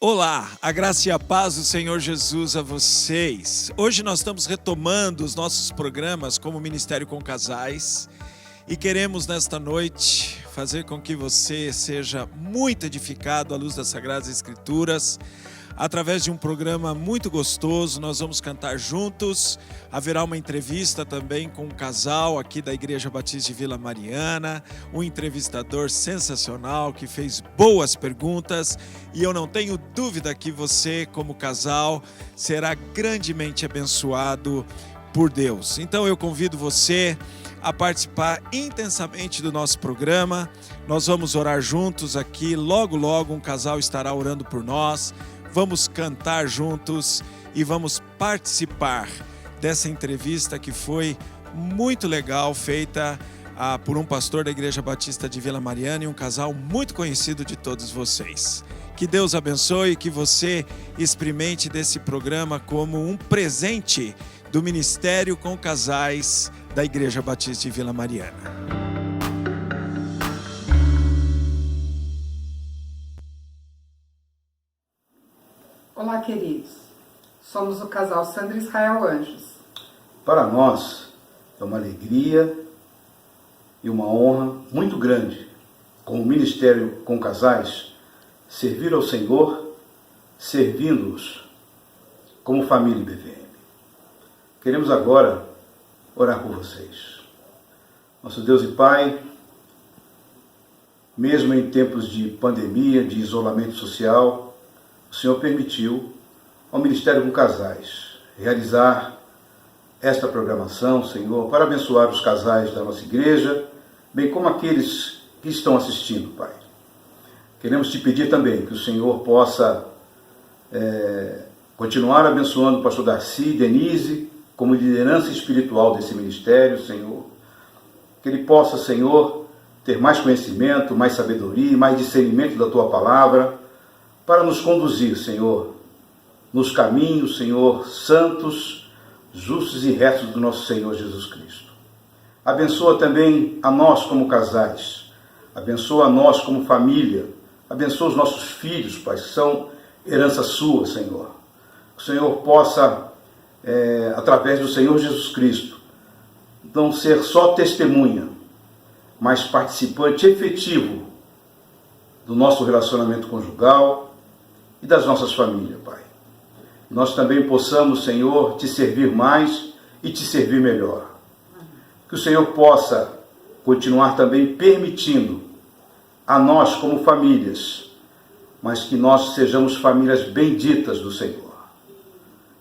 Olá, a graça e a paz do Senhor Jesus a vocês. Hoje nós estamos retomando os nossos programas como Ministério com Casais e queremos nesta noite fazer com que você seja muito edificado à luz das Sagradas Escrituras. Através de um programa muito gostoso, nós vamos cantar juntos. Haverá uma entrevista também com um casal aqui da Igreja Batista de Vila Mariana, um entrevistador sensacional que fez boas perguntas e eu não tenho dúvida que você, como casal, será grandemente abençoado por Deus. Então eu convido você a participar intensamente do nosso programa. Nós vamos orar juntos aqui, logo um casal estará orando por nós. Vamos cantar juntos e vamos participar dessa entrevista que foi muito legal, feita por um pastor da Igreja Batista de Vila Mariana e um casal muito conhecido de todos vocês. Que Deus abençoe e que você experimente desse programa como um presente do Ministério com Casais da Igreja Batista de Vila Mariana. Olá, queridos. Somos o casal Sandra e Israel Anjos. Para nós é uma alegria e uma honra muito grande, como Ministério com Casais, servir ao Senhor, servindo-os como família BVM. Queremos agora orar por vocês. Nosso Deus e Pai, mesmo em tempos de pandemia, de isolamento social, o Senhor permitiu ao Ministério com Casais realizar esta programação, Senhor, para abençoar os casais da nossa igreja, bem como aqueles que estão assistindo, Pai. Queremos te pedir também que o Senhor possa continuar abençoando o pastor Darcy, Denise, como liderança espiritual desse ministério, Senhor. Que ele possa, Senhor, ter mais conhecimento, mais sabedoria, mais discernimento da Tua palavra, para nos conduzir, Senhor, nos caminhos, Senhor, santos, justos e retos do nosso Senhor Jesus Cristo. Abençoa também a nós como casais, abençoa a nós como família, abençoa os nossos filhos, Pai, que são herança Sua, Senhor. Que o Senhor possa, através do Senhor Jesus Cristo, não ser só testemunha, mas participante efetivo do nosso relacionamento conjugal e das nossas famílias, Pai. Nós também possamos, Senhor, Te servir mais e Te servir melhor. Que o Senhor possa continuar também permitindo a nós como famílias, mas que nós sejamos famílias benditas do Senhor.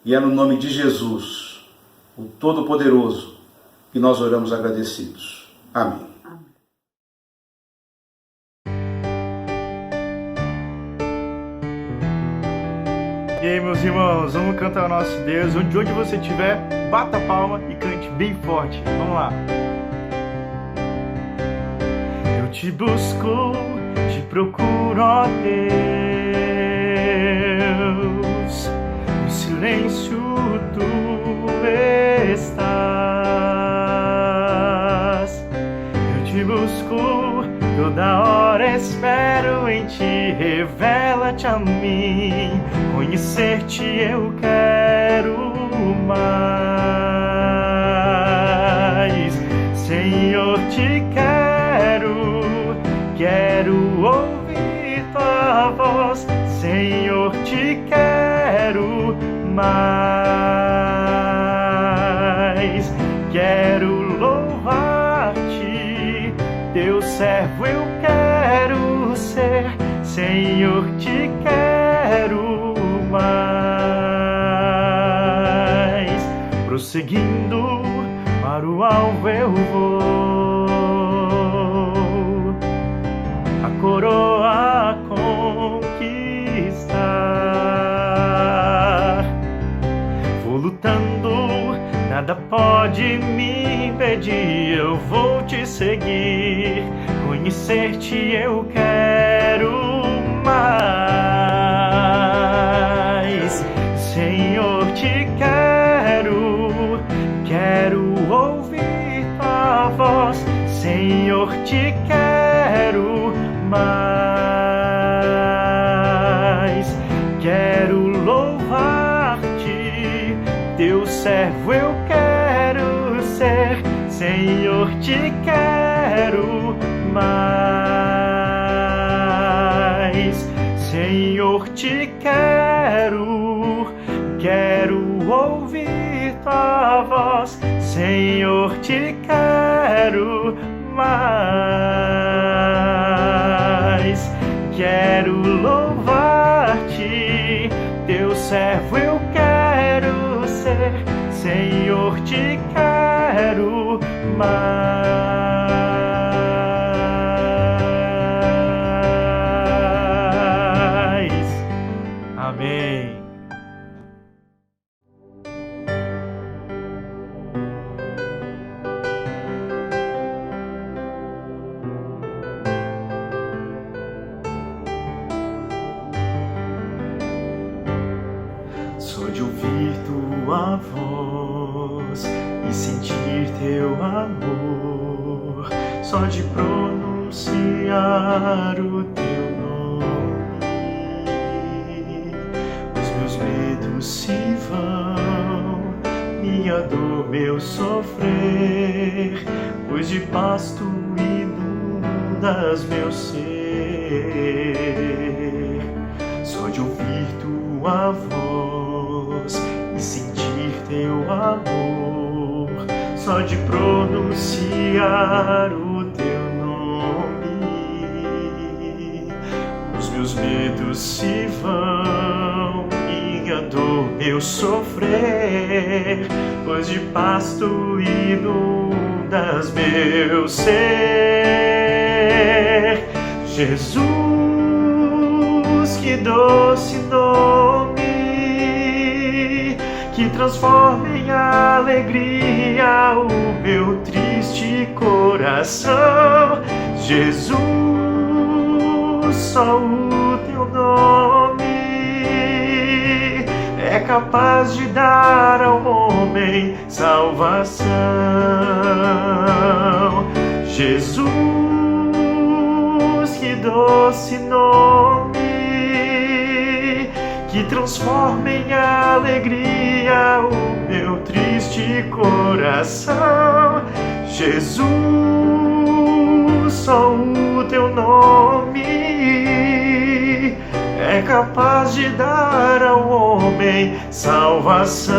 E é no nome de Jesus, o Todo-Poderoso, que nós oramos agradecidos. Amém. E aí, meus irmãos, vamos cantar o nosso Deus. De onde você estiver, bata a palma e cante bem forte. Vamos lá. Eu te busco, te procuro, ó Deus. No silêncio tu estás. Eu te busco, toda hora espero em ti. Revela-te a mim. Conhecer-te eu quero mais, Senhor, te quero ouvir tua voz, Senhor, te quero mais, quero louvar-te, teu servo eu quero ser, Senhor, te quero mais, prosseguindo para o alvo eu vou, a coroa conquistar, vou lutando, nada pode me impedir, eu vou te seguir, conhecer-te eu quero mais, Senhor, te quero ouvir tua voz, Senhor, te quero mais, quero louvar-te, teu servo eu quero ser, Senhor, te quero mais. Senhor, te quero, quero ouvir tua voz, Senhor, te quero mais. Quero louvar-te, teu servo eu quero ser, Senhor, te quero mais. Amém. Só de ouvir tua voz e sentir teu amor, só de pronunciar o teu nome, os meus medos se vão, minha dor, meu sofrer, pois de paz tu inundas meu ser. Só de ouvir tua voz e sentir teu amor, só de pronunciar o teu nome, os meus medos se vão, minha dor, meu sofrer, pois de paz tu inundas meu ser. Jesus, que doce nome, que transforma em alegria o meu triste coração. Jesus, só o teu nome é capaz de dar ao homem salvação. Jesus, que doce nome, que transforma em alegria o meu triste coração. Jesus, só o teu nome é capaz de dar ao homem salvação.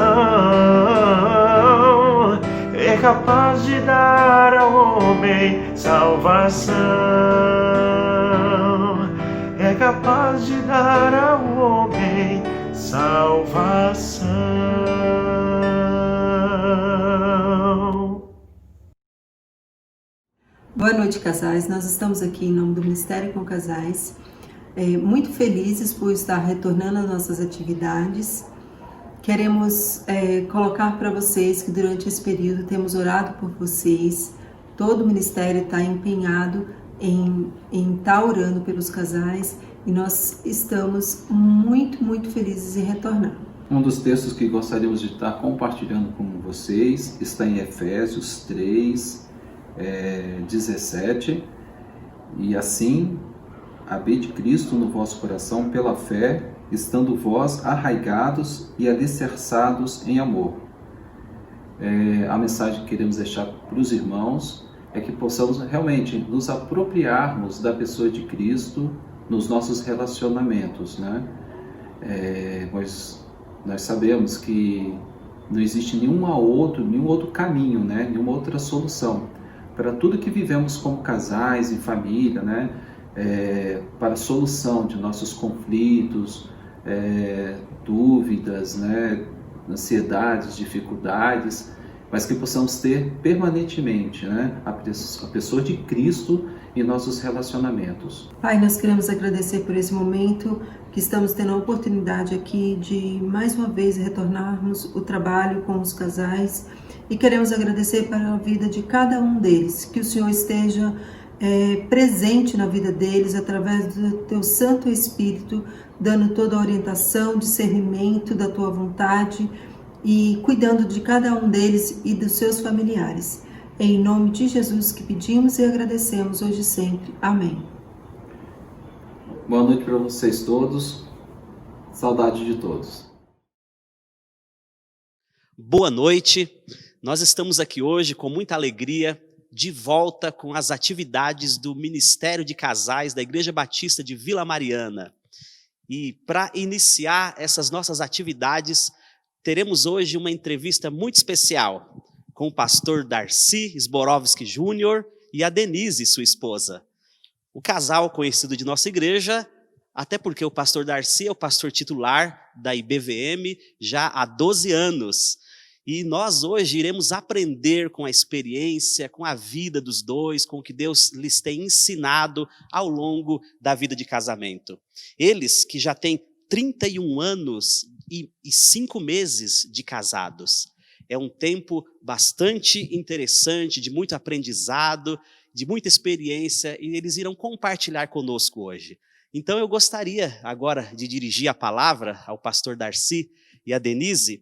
É capaz de dar ao homem salvação. É capaz de dar ao homem salvação. Boa noite, casais. Nós estamos aqui em nome do Ministério com Casais, muito felizes por estar retornando às nossas atividades. Queremos colocar para vocês que durante esse período temos orado por vocês. Todo o Ministério está empenhado em estar orando pelos casais e nós estamos muito felizes em retornar. Um dos textos que gostaríamos de estar compartilhando com vocês está em Efésios 3, 17, e assim habite Cristo no vosso coração pela fé, estando vós arraigados e alicerçados em amor. A mensagem que queremos deixar para os irmãos é que possamos realmente nos apropriarmos da pessoa de Cristo nos nossos relacionamentos, né? Pois nós sabemos que não existe nenhum outro caminho, né? Nenhuma outra solução para tudo que vivemos como casais e família, né? Para a solução de nossos conflitos, dúvidas, né? Ansiedades, dificuldades, mas que possamos ter permanentemente, né? a pessoa de Cristo em nossos relacionamentos. Pai, nós queremos agradecer por esse momento que estamos tendo a oportunidade aqui de mais uma vez retornarmos o trabalho com os casais e queremos agradecer para a vida de cada um deles, que o Senhor esteja presente na vida deles através do Teu Santo Espírito, dando toda a orientação, discernimento da Tua vontade e cuidando de cada um deles e dos seus familiares. É em nome de Jesus que pedimos e agradecemos hoje e sempre. Amém. Boa noite para vocês todos. Saudade de todos. Boa noite, nós estamos aqui hoje com muita alegria, de volta com as atividades do Ministério de Casais da Igreja Batista de Vila Mariana. E para iniciar essas nossas atividades, teremos hoje uma entrevista muito especial com o pastor Darcy Zborowski Jr. e a Denise, sua esposa. O casal conhecido de nossa igreja, até porque o pastor Darcy é o pastor titular da IBVM já há 12 anos. E nós hoje iremos aprender com a experiência, com a vida dos dois, com o que Deus lhes tem ensinado ao longo da vida de casamento. Eles que já têm 31 anos e 5 meses de casados. É um tempo bastante interessante, de muito aprendizado, de muita experiência, e eles irão compartilhar conosco hoje. Então eu gostaria agora de dirigir a palavra ao pastor Darcy e a Denise,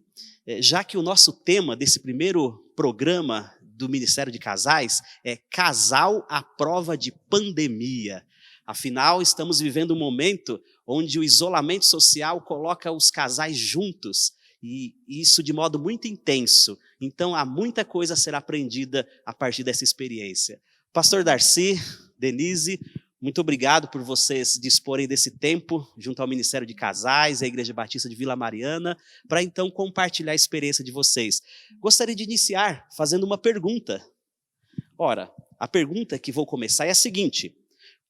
já que o nosso tema desse primeiro programa do Ministério de Casais é Casal à Prova de Pandemia. Afinal, estamos vivendo um momento onde o isolamento social coloca os casais juntos, e isso de modo muito intenso. Então, há muita coisa a ser aprendida a partir dessa experiência. Pastor Darcy, Denise, muito obrigado por vocês disporem desse tempo junto ao Ministério de Casais, a Igreja Batista de Vila Mariana, para então compartilhar a experiência de vocês. Gostaria de iniciar fazendo uma pergunta. Ora, a pergunta que vou começar é a seguinte: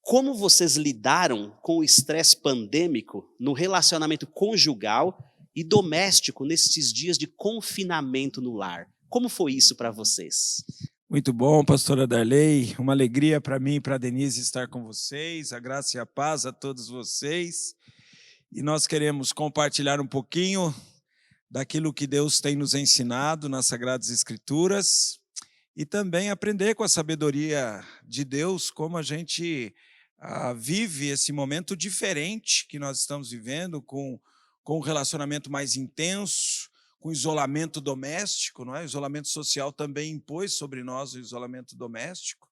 como vocês lidaram com o estresse pandêmico no relacionamento conjugal e doméstico nesses dias de confinamento no lar? Como foi isso para vocês? Muito bom, pastora Darley, uma alegria para mim e para a Denise estar com vocês, a graça e a paz a todos vocês, e nós queremos compartilhar um pouquinho daquilo que Deus tem nos ensinado nas Sagradas Escrituras, e também aprender com a sabedoria de Deus como a gente vive esse momento diferente que nós estamos vivendo, com um relacionamento mais intenso, com isolamento doméstico, não é? O isolamento social também impôs sobre nós o isolamento doméstico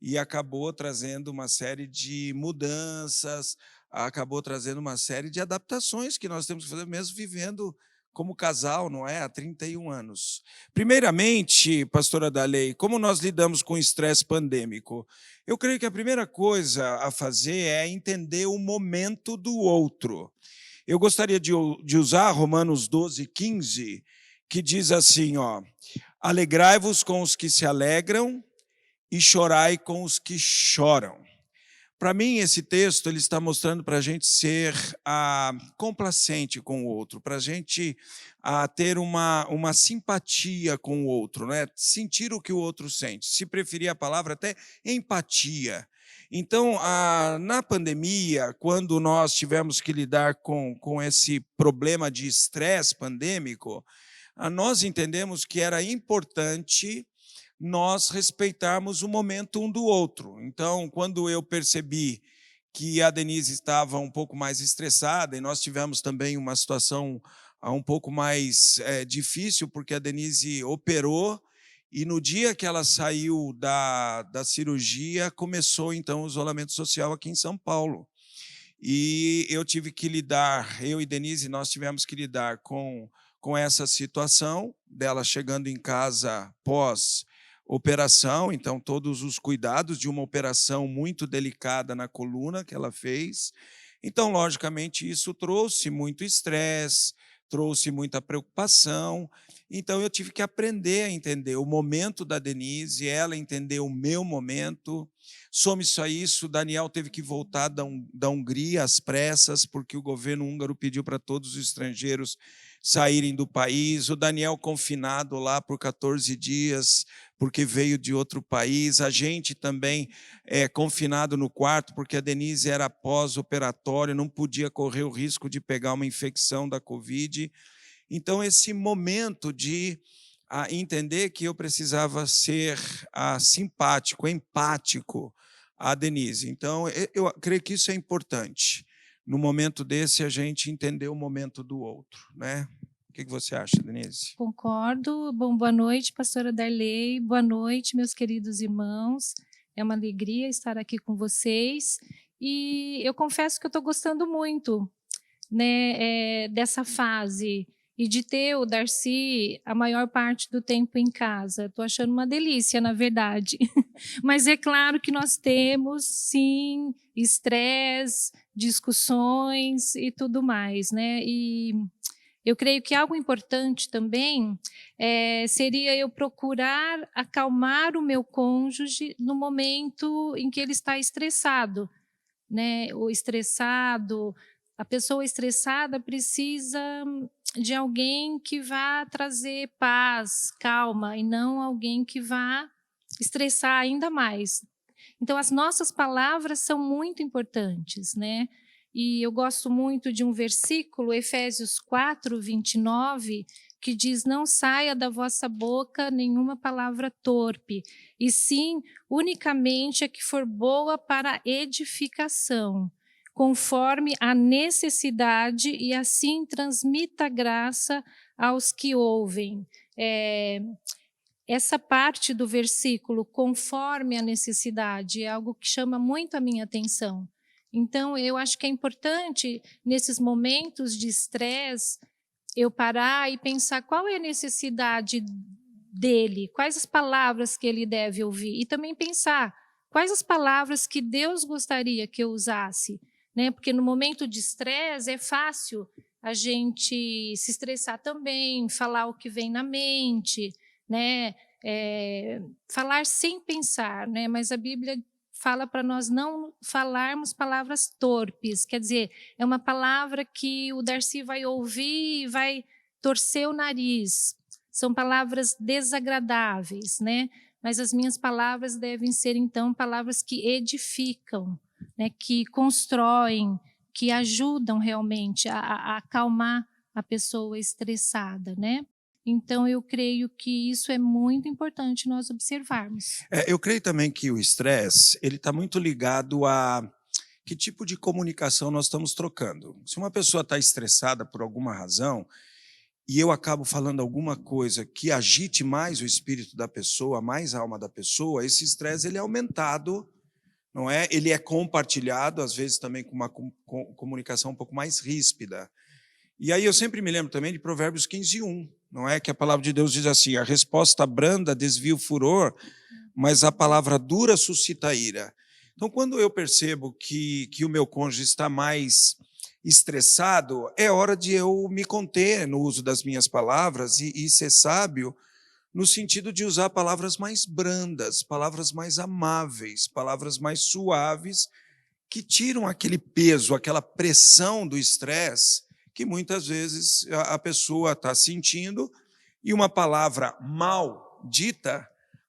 e acabou trazendo uma série de mudanças, acabou trazendo uma série de adaptações que nós temos que fazer mesmo vivendo como casal, não é? Há 31 anos. Primeiramente, pastora Darley, como nós lidamos com o estresse pandêmico? Eu creio que a primeira coisa a fazer é entender o momento do outro. Eu gostaria de usar Romanos 12:15, que diz assim, alegrai-vos com os que se alegram e chorai com os que choram. Para mim, esse texto ele está mostrando para a gente ser complacente com o outro, para a gente ter uma simpatia com o outro, né? Sentir o que o outro sente, se preferir a palavra até empatia. Então, na pandemia, quando nós tivemos que lidar com esse problema de estresse pandêmico, nós entendemos que era importante nós respeitarmos o momento um do outro. Então, quando eu percebi que a Denise estava um pouco mais estressada, e nós tivemos também uma situação um pouco mais difícil, porque a Denise operou, e no dia que ela saiu da cirurgia, começou então o isolamento social aqui em São Paulo. E eu tive que lidar, eu e Denise, nós tivemos que lidar com essa situação dela chegando em casa pós-operação, então todos os cuidados de uma operação muito delicada na coluna que ela fez. Então, logicamente, isso trouxe muito estresse, trouxe muita preocupação. Então, eu tive que aprender a entender o momento da Denise, ela entender o meu momento. Some-se a isso, Daniel teve que voltar da Hungria às pressas, porque o governo húngaro pediu para todos os estrangeiros saírem do país. O Daniel confinado lá por 14 dias, porque veio de outro país. A gente também confinado no quarto, porque a Denise era pós-operatório, não podia correr o risco de pegar uma infecção da Covid. Então, esse momento de entender que eu precisava ser simpático, empático a Denise. Então, eu creio que isso é importante. No momento desse, a gente entender o momento do outro, né? O que você acha, Denise? Concordo. Bom, boa noite, pastora Darley. Boa noite, meus queridos irmãos. É uma alegria estar aqui com vocês. E eu confesso que eu estou gostando muito né, dessa fase e de ter o Darcy a maior parte do tempo em casa. Estou achando uma delícia, na verdade. Mas é claro que nós temos, sim, estresse, discussões e tudo mais, né? E eu creio que algo importante também seria eu procurar acalmar o meu cônjuge no momento em que ele está estressado, né? O estressado, a pessoa estressada precisa de alguém que vá trazer paz, calma, e não alguém que vá estressar ainda mais. Então, as nossas palavras são muito importantes, né? E eu gosto muito de um versículo, Efésios 4, 29, que diz: não saia da vossa boca nenhuma palavra torpe, e sim unicamente a que for boa para edificação, conforme a necessidade, e assim transmita graça aos que ouvem. Essa parte do versículo, conforme a necessidade, é algo que chama muito a minha atenção. Então, eu acho que é importante, nesses momentos de estresse, eu parar e pensar qual é a necessidade dele, quais as palavras que ele deve ouvir, e também pensar quais as palavras que Deus gostaria que eu usasse, né? Porque no momento de estresse é fácil a gente se estressar também, falar o que vem na mente, né? Falar sem pensar, né? Mas a Bíblia fala para nós não falarmos palavras torpes, quer dizer, é uma palavra que o Darcy vai ouvir e vai torcer o nariz. São palavras desagradáveis, né? Mas as minhas palavras devem ser, então, palavras que edificam, né? Que constroem, que ajudam realmente a acalmar a pessoa estressada, né? Então, eu creio que isso é muito importante nós observarmos. Eu creio também que o estresse, ele está muito ligado a que tipo de comunicação nós estamos trocando. Se uma pessoa está estressada por alguma razão, e eu acabo falando alguma coisa que agite mais o espírito da pessoa, mais a alma da pessoa, esse estresse ele é aumentado, não é? Ele é compartilhado, às vezes também com uma comunicação um pouco mais ríspida. E aí eu sempre me lembro também de Provérbios 15:1, não é? Que a palavra de Deus diz assim: a resposta branda desvia o furor, mas a palavra dura suscita ira. Então, quando eu percebo que o meu cônjuge está mais estressado, é hora de eu me conter no uso das minhas palavras e ser sábio no sentido de usar palavras mais brandas, palavras mais amáveis, palavras mais suaves, que tiram aquele peso, aquela pressão do estresse que muitas vezes a pessoa está sentindo, e uma palavra mal dita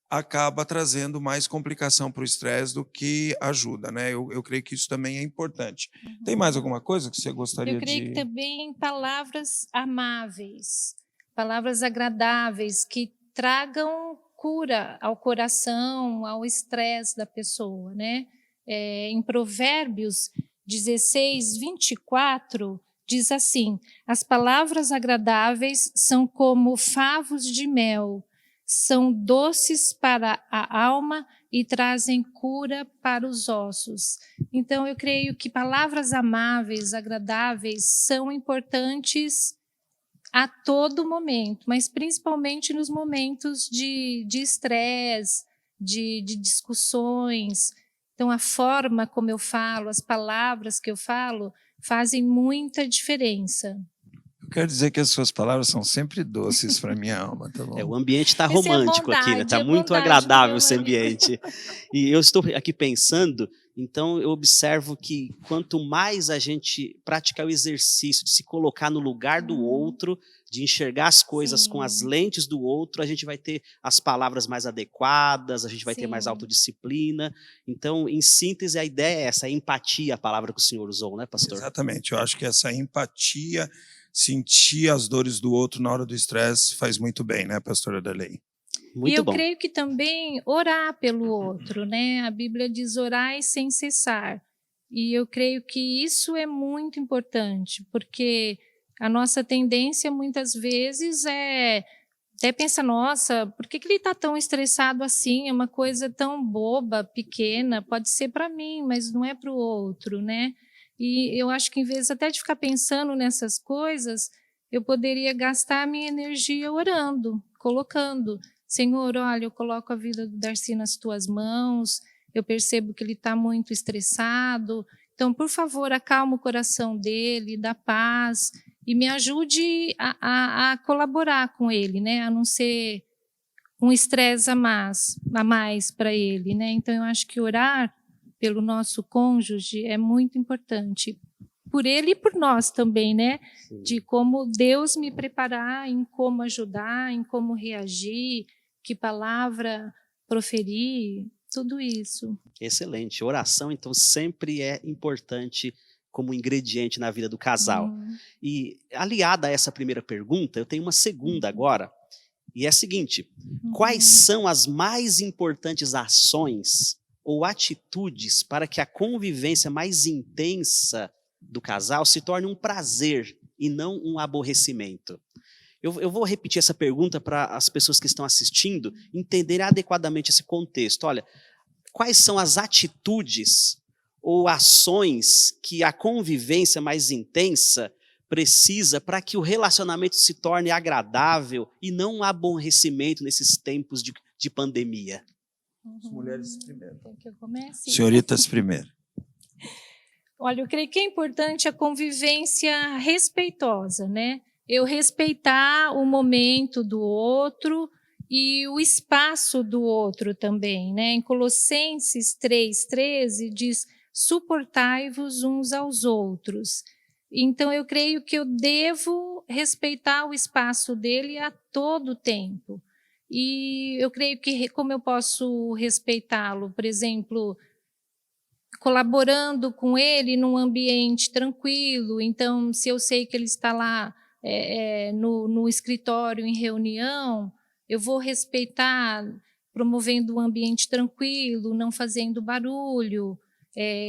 acaba trazendo mais complicação para o estresse do que ajuda, né? Eu creio que isso também é importante. Tem mais alguma coisa que você gostaria de... Eu creio que também palavras amáveis, palavras agradáveis, que tragam cura ao coração, ao estresse da pessoa, né? Em Provérbios 16, 24, diz assim: as palavras agradáveis são como favos de mel, são doces para a alma e trazem cura para os ossos. Então, eu creio que palavras amáveis, agradáveis, são importantes a todo momento, mas principalmente nos momentos de estresse, de discussões. Então, a forma como eu falo, as palavras que eu falo, fazem muita diferença. Eu quero dizer que as suas palavras são sempre doces para a minha alma, tá bom? O ambiente está Essa é a romântico aqui, né? Está muito bondade, agradável meu esse ambiente. E eu estou aqui pensando, então eu observo que quanto mais a gente praticar o exercício de se colocar no lugar do outro, de enxergar as coisas com as lentes do outro, a gente vai ter as palavras mais adequadas, a gente vai ter mais autodisciplina. Então, em síntese, a ideia é essa, a empatia, a palavra que o senhor usou, né, pastor? Exatamente, eu acho que essa empatia, sentir as dores do outro na hora do estresse, faz muito bem, né, pastora Darley? E eu creio que também orar pelo outro, né? A Bíblia diz: orai sem cessar. E eu creio que isso é muito importante, porque a nossa tendência muitas vezes é até pensar: nossa, por que ele está tão estressado assim? É uma coisa tão boba, pequena, pode ser para mim, mas não é para o outro, né? E eu acho que, em vez até de ficar pensando nessas coisas, eu poderia gastar a minha energia orando, colocando: Senhor, olha, eu coloco a vida do Darcy nas tuas mãos, eu percebo que ele está muito estressado, então, por favor, acalma o coração dele, dá paz, e me ajude a colaborar com ele, né? A não ser um estresse a mais para ele, né? Então, eu acho que orar pelo nosso cônjuge é muito importante, por ele e por nós também, né? Sim. De como Deus me preparar, em como ajudar, em como reagir, que palavra proferir, tudo isso. Excelente. Oração, então, sempre é importante como ingrediente na vida do casal. E, aliada a essa primeira pergunta, eu tenho uma segunda agora, e é a seguinte: quais são as mais importantes ações ou atitudes para que a convivência mais intensa do casal se torne um prazer e não um aborrecimento? Eu vou repetir essa pergunta para as pessoas que estão assistindo entenderem adequadamente esse contexto. Olha, quais são as atitudes ou ações que a convivência mais intensa precisa para que o relacionamento se torne agradável e não um aborrecimento nesses tempos de pandemia? As mulheres primeiro. Quer que eu comece? Senhoritas primeiro. Olha, eu creio que é importante a convivência respeitosa, né? Eu respeitar o momento do outro e o espaço do outro também, né? Em Colossenses 3:13 diz: suportai-vos uns aos outros. Então, eu creio que eu devo respeitar o espaço dele a todo tempo. E eu creio que, como eu posso respeitá-lo? Por exemplo, colaborando com ele num ambiente tranquilo. Então, se eu sei que ele está lá no escritório em reunião, eu vou respeitar, promovendo um ambiente tranquilo, não fazendo barulho.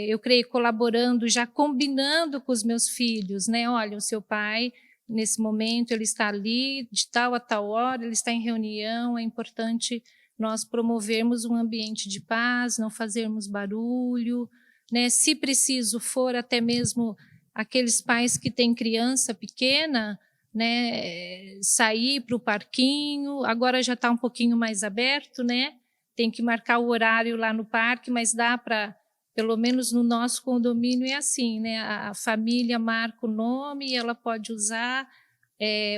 Eu creio colaborando, já combinando com os meus filhos, né? Olha, o seu pai, nesse momento, ele está ali, de tal a tal hora, ele está em reunião, é importante nós promovermos um ambiente de paz, não fazermos barulho, né? Se preciso for, até mesmo aqueles pais que têm criança pequena, né, sair para o parquinho. Agora já está um pouquinho mais aberto, né? Tem que marcar o horário lá no parque, mas dá para, pelo menos no nosso condomínio é assim, né? A família marca o nome e ela pode usar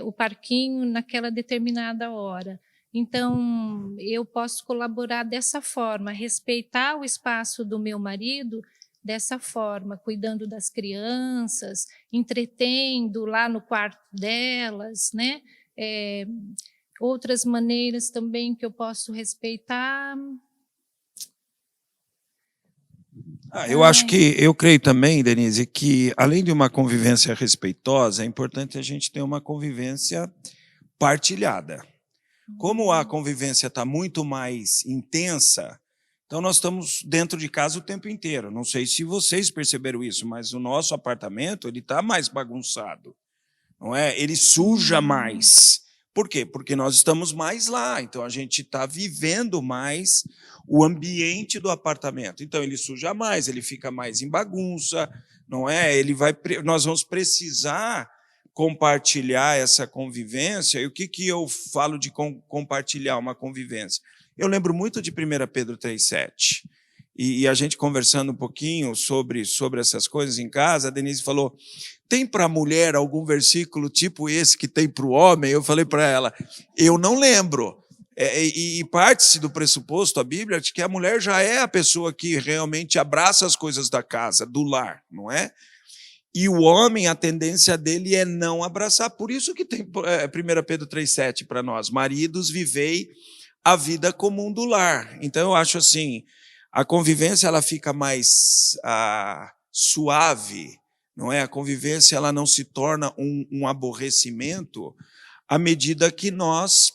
o parquinho naquela determinada hora. Então, eu posso colaborar dessa forma, respeitar o espaço do meu marido dessa forma, cuidando das crianças, entretendo lá no quarto delas, né? Outras maneiras também que eu posso respeitar. Eu creio também, Denise, que além de uma convivência respeitosa, é importante a gente ter uma convivência partilhada. Como a convivência está muito mais intensa, então nós estamos dentro de casa o tempo inteiro. Não sei se vocês perceberam isso, mas o nosso apartamento ele está mais bagunçado, não é? Ele suja mais. Por quê? Porque nós estamos mais lá, então a gente está vivendo mais o ambiente do apartamento. Então ele suja mais, ele fica mais em bagunça, não é? Nós vamos precisar compartilhar essa convivência. E o que eu falo de compartilhar uma convivência? Eu lembro muito de 1 Pedro 3,7. E a gente conversando um pouquinho sobre essas coisas em casa, a Denise falou: tem para a mulher algum versículo tipo esse que tem para o homem? Eu falei para ela: eu não lembro. E parte-se do pressuposto, a Bíblia, de que a mulher já é a pessoa que realmente abraça as coisas da casa, do lar, não é? E o homem, a tendência dele é não abraçar. Por isso que tem 1 Pedro 3,7 para nós: maridos, vivei a vida comum do lar. Então, eu acho assim, a convivência ela fica mais suave, não é? A convivência ela não se torna um aborrecimento à medida que nós,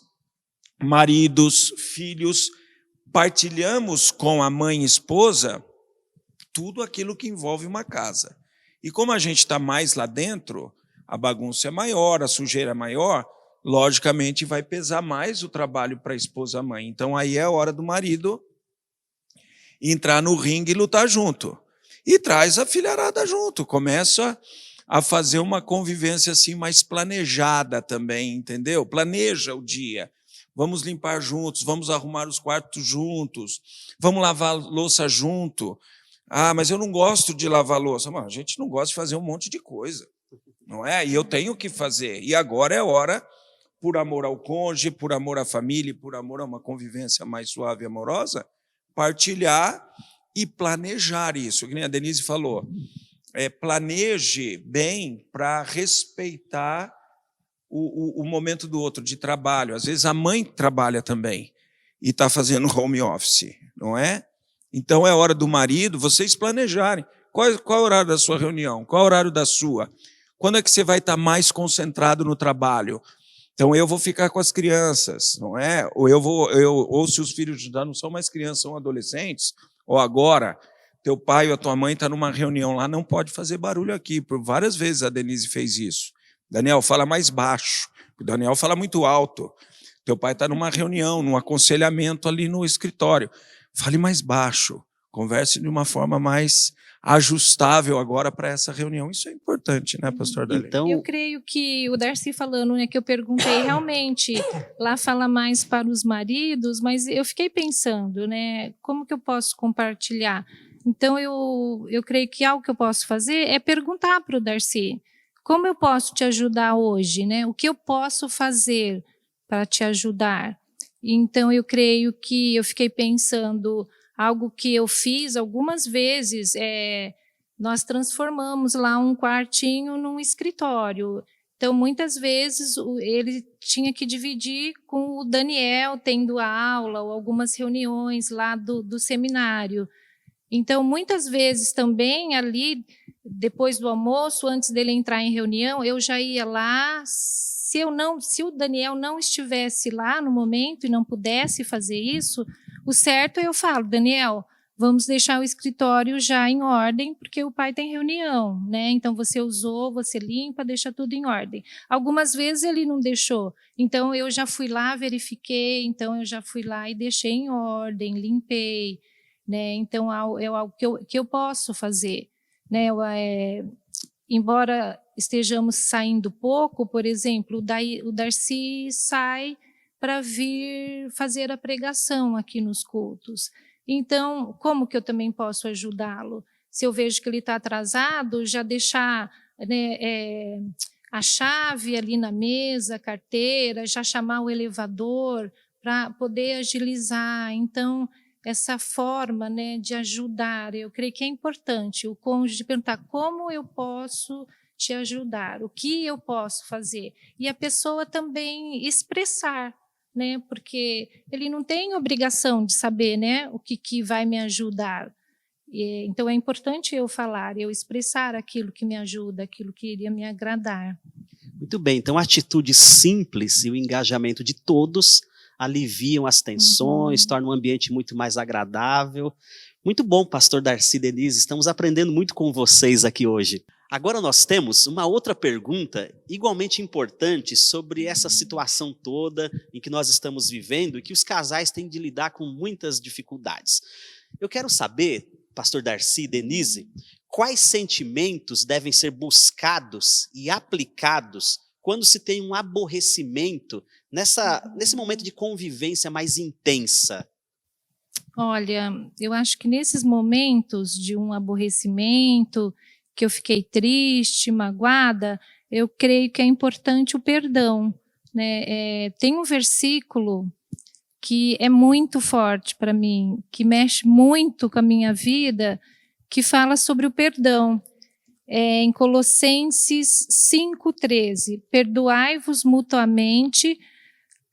maridos, filhos, partilhamos com a mãe e esposa tudo aquilo que envolve uma casa. E como a gente está mais lá dentro, a bagunça é maior, a sujeira é maior, logicamente vai pesar mais o trabalho para a esposa mãe. Então aí é a hora do marido entrar no ringue e lutar junto. e traz a filharada junto, começa a fazer uma convivência assim mais planejada também, entendeu? Planeja o dia. Vamos limpar juntos, vamos arrumar os quartos juntos, vamos lavar a louça junto. Ah, mas eu não gosto de lavar louça. Mas a gente não gosta de fazer um monte de coisa, não é? E eu tenho que fazer. E agora é hora, por amor ao cônjuge, por amor à família, por amor a uma convivência mais suave e amorosa, partilhar e planejar isso. Que nem a Denise falou, planeje bem para respeitar o momento do outro, de trabalho. Às vezes a mãe trabalha também e está fazendo home office, não é? Então é hora do marido vocês planejarem. Qual é o horário da sua reunião? Qual é o horário da sua? Quando é que você vai estar mais concentrado no trabalho? Então eu vou ficar com as crianças, não é? Ou se os filhos já não são mais crianças, são adolescentes, ou agora teu pai ou a tua mãe está numa reunião lá, não pode fazer barulho aqui. Por várias vezes a Denise fez isso. Daniel, fala mais baixo. O Daniel fala muito alto. Teu pai está numa reunião, num aconselhamento ali no escritório. Fale mais baixo. Converse de uma forma mais ajustável agora para essa reunião. Isso é importante, né, pastor Darley? Então, eu creio que o Darcy falando, né, que eu perguntei, realmente, lá fala mais para os maridos, mas eu fiquei pensando, né, como que eu posso compartilhar? Então, eu creio que algo que eu posso fazer é perguntar para o Darcy, como eu posso te ajudar hoje, né? O que eu posso fazer para te ajudar? Então, eu creio que eu fiquei pensando, algo que eu fiz algumas vezes, nós transformamos lá um quartinho num escritório. Então, muitas vezes, ele tinha que dividir com o Daniel, tendo aula ou algumas reuniões lá do seminário. Então, muitas vezes também ali, depois do almoço, antes dele entrar em reunião, eu já ia lá. Se o Daniel não estivesse lá no momento e não pudesse fazer isso, o certo eu falo, Daniel, vamos deixar o escritório já em ordem, porque o pai tem reunião, né? Então você usou, você limpa, deixa tudo em ordem. Algumas vezes ele não deixou, então eu já fui lá, verifiquei, então eu já fui lá e deixei em ordem, limpei, né? Então é algo que eu posso fazer, né? Embora estejamos saindo pouco, por exemplo, o Darcy sai para vir fazer a pregação aqui nos cultos. Então, como que eu também posso ajudá-lo? Se eu vejo que ele está atrasado, já deixar, né, a chave ali na mesa, a carteira, já chamar o elevador para poder agilizar. Então, essa forma, né, de ajudar, eu creio que é importante. O cônjuge perguntar como eu posso te ajudar, o que eu posso fazer. E a pessoa também expressar, né, porque ele não tem obrigação de saber, né, o que vai me ajudar. Então é importante eu falar, eu expressar aquilo que me ajuda, aquilo que iria me agradar. muito bem, então a atitude simples e o engajamento de todos aliviam as tensões, tornam o ambiente muito mais agradável. Muito bom, pastor Darcy, Denise, estamos aprendendo muito com vocês aqui hoje. Agora nós temos uma outra pergunta igualmente importante sobre essa situação toda em que nós estamos vivendo e que os casais têm de lidar com muitas dificuldades. Eu quero saber, pastor Darcy, Denise, quais sentimentos devem ser buscados e aplicados quando se tem um aborrecimento nesse momento de convivência mais intensa? Olha, eu acho que nesses momentos de um aborrecimento, que eu fiquei triste, magoada, eu creio que é importante o perdão, né? Tem um versículo que é muito forte para mim, que mexe muito com a minha vida, que fala sobre o perdão. Em Colossenses 5,13, perdoai-vos mutuamente,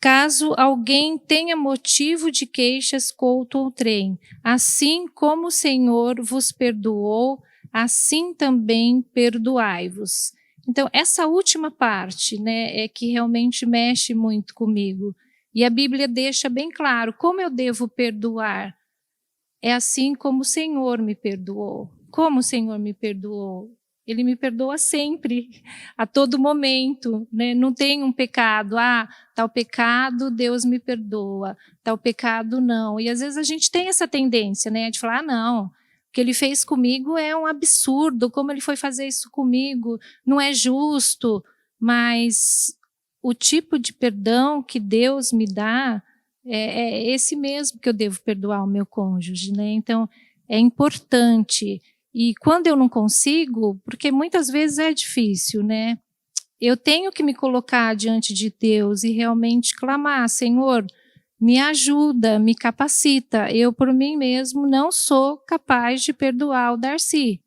caso alguém tenha motivo de queixas contra outrem, assim como o Senhor vos perdoou, assim também perdoai-vos. Então, essa última parte, né, é que realmente mexe muito comigo. E a Bíblia deixa bem claro como eu devo perdoar. É assim como o Senhor me perdoou. Como o Senhor me perdoou? Ele me perdoa sempre, a todo momento, né? Não tem um pecado, tal pecado Deus me perdoa, tal pecado não. E às vezes a gente tem essa tendência, né, de falar, não, que ele fez comigo é um absurdo, como ele foi fazer isso comigo, não é justo, mas o tipo de perdão que Deus me dá é esse mesmo que eu devo perdoar o meu cônjuge, né? Então, é importante. E quando eu não consigo, porque muitas vezes é difícil, né? Eu tenho que me colocar diante de Deus e realmente clamar, Senhor, me ajuda, me capacita. Eu, por mim mesmo, não sou capaz de perdoar o Darcy.